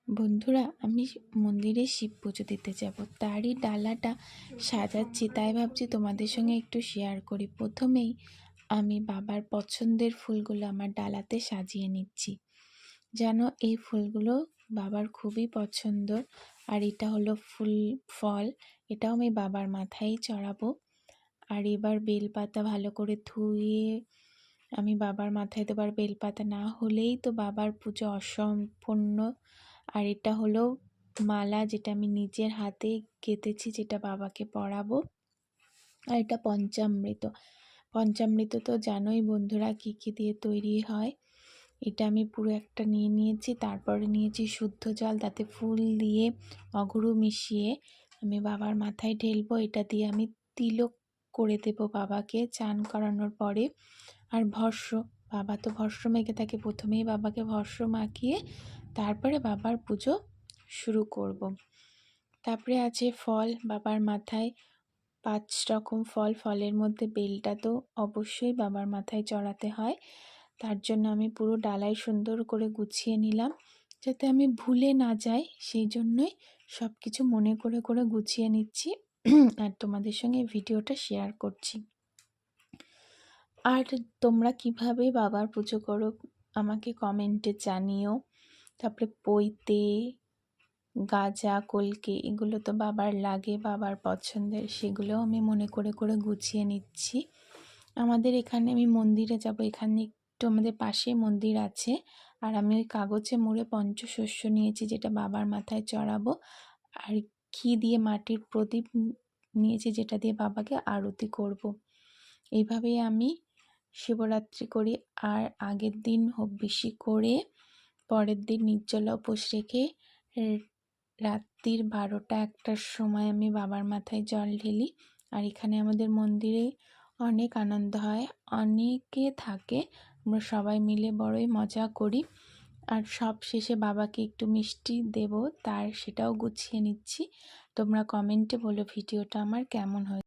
বন্ধুরা, আমি মন্দিরে শিব পুজো দিতে যাব, তারই ডালাটা সাজাচ্ছি, তাই ভাবছি তোমাদের সঙ্গে একটু শেয়ার করি। প্রথমেই আমি বাবার পছন্দের ফুলগুলো আমার ডালাতে সাজিয়ে নিচ্ছি। যেন এই ফুলগুলো বাবার খুবই পছন্দ। আর এটা হলো ফল, এটাও আমি বাবার মাথায় চড়াবো। আর এবার বেলপাতা ভালো করে ধুয়ে আমি বাবার মাথায় দেবার, বেলপাতা না হলেই তো বাবার পুজো অসম্পূর্ণ। আর এটা হলো মালা, যেটা আমি নিজের হাতে গেঁথেছি, যেটা বাবাকে পরাবো। আর এটা পঞ্চামৃত। পঞ্চামৃত তো জানোই বন্ধুরা কি কি দিয়ে তৈরি হয়। এটা আমি পুরো একটা নিয়ে নিয়েছি, তারপরে নিয়েছি শুদ্ধ জল, তাতে ফুল দিয়ে অগুরু মিশিয়ে আমি বাবার মাথায় ঢেলবো। এটা দিয়ে আমি তিলক করে দেব বাবাকে চান করানোর পরে। আর ভস্ম, বাবা তো ভস্ম মেখে থাকে, প্রথমেই বাবাকে ভস্ম মাখিয়ে তারপরে বাবার পুজো শুরু করব। তারপরে আছে ফল, বাবার মাথায় 5 রকম ফল। ফলের মধ্যে বেলটা তো অবশ্যই বাবার মাথায় চড়াতে হয়। তার জন্য আমি পুরো ডালাই সুন্দর করে গুছিয়ে নিলাম, যাতে আমি ভুলে না যাই, সেই জন্যই সব কিছু মনে করে করে গুছিয়ে নিচ্ছি আর তোমাদের সঙ্গে ভিডিওটা শেয়ার করছি। আর তোমরা কিভাবে বাবার পুজো করো আমাকে কমেন্টে জানিও। তারপরে পৈতে, গাজা, কলকে, এগুলো তো বাবার লাগে, বাবার পছন্দের, সেগুলোও আমি মনে করে করে গুছিয়ে নিচ্ছি। আমাদের এখানে আমি মন্দিরে যাব, এখানে একটু আমাদের পাশে মন্দির আছে। আর আমি ওই কাগজে মুড়ে পঞ্চশস্য নিয়েছি, যেটা বাবার মাথায় চড়াবো। আর ঘি দিয়ে মাটির প্রদীপ নিয়েছি, যেটা দিয়ে বাবাকে আরতি করব। এইভাবেই আমি শিবরাত্রি করি। আর আগের দিন হবিষ্যি করে পরের দিন নির্জলা উপোস রেখে রাত্রির 12টা-1টার সময় আমি বাবার মাথায় জল ঢেলি। আর এখানে আমাদের মন্দিরে অনেক আনন্দ হয়, অনেকে থাকে, আমরা সবাই মিলে বড়ই মজা করি। আর সব শেষে বাবাকে একটু মিষ্টি দেব, সেটাও গুছিয়ে নিচ্ছি। তোমরা কমেন্টে বলো ভিডিওটা আমার কেমন হয়েছে।